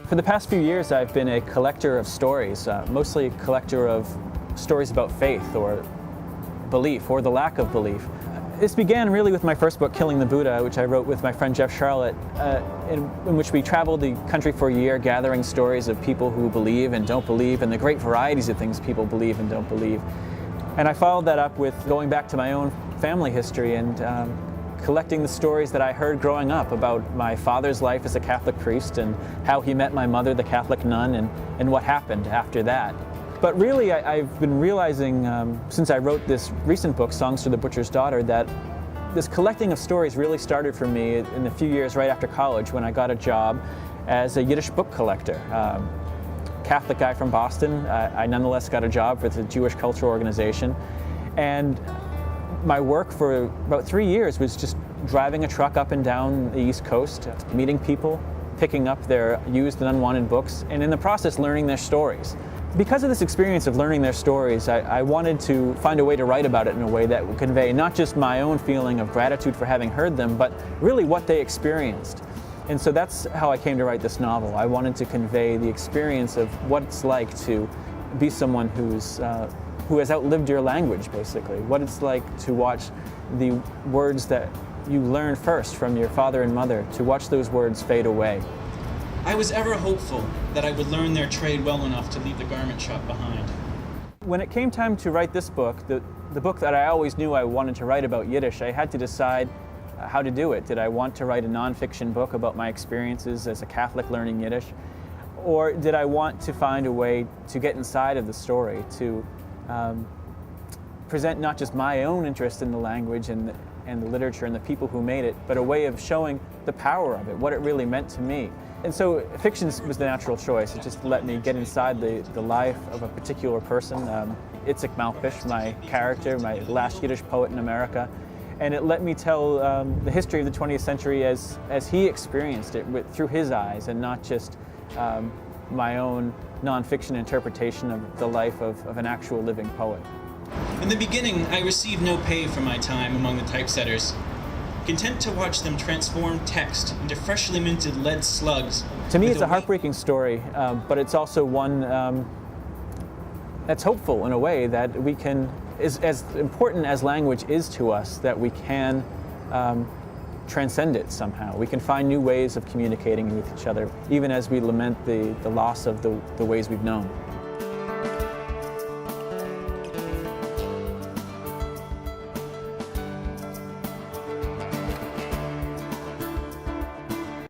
For the past few years, I've been a collector of stories, mostly a collector of stories about faith or belief, or the lack of belief. This began really with my first book, Killing the Buddha, which I wrote with my friend Jeff Charlotte, in which we traveled the country for a year gathering stories of people who believe and don't believe, and the great varieties of things people believe and don't believe. And I followed that up with going back to my own family history and collecting the stories that I heard growing up about my father's life as a Catholic priest and how he met my mother, the Catholic nun, and what happened after that. But really, I've been realizing since I wrote this recent book, Songs to the Butcher's Daughter, that this collecting of stories really started for me in the few years right after college when I got a job as a Yiddish book collector. Catholic guy from Boston, I nonetheless got a job with the Jewish Cultural Organization. And my work for about 3 years was just driving a truck up and down the East Coast, meeting people, picking up their used and unwanted books, and in the process learning their stories. Because of this experience of learning their stories, I wanted to find a way to write about it in a way that would convey not just my own feeling of gratitude for having heard them, but really what they experienced. And so that's how I came to write this novel. I wanted to convey the experience of what it's like to be someone who has outlived your language, basically. What it's like to watch the words that you learned first from your father and mother, to watch those words fade away. I was ever hopeful that I would learn their trade well enough to leave the garment shop behind. When it came time to write this book, the book that I always knew I wanted to write about Yiddish, I had to decide how to do it. Did I want to write a nonfiction book about my experiences as a Catholic learning Yiddish? Or did I want to find a way to get inside of the story, to present not just my own interest in the language and the literature and the people who made it, but a way of showing the power of it, what it really meant to me. And so fiction was the natural choice. It just let me get inside the life of a particular person, Itzik Malkish, my character, my last Yiddish poet in America. And it let me tell the history of the 20th century as he experienced it through his eyes, and not just my own nonfiction interpretation of the life of an actual living poet. In the beginning, I received no pay for my time among the typesetters, content to watch them transform text into freshly minted lead slugs. To me, it's a heartbreaking story, but it's also one that's hopeful in a way, that we can, as important as language is to us, that we can transcend it somehow. We can find new ways of communicating with each other, even as we lament the loss of the ways we've known.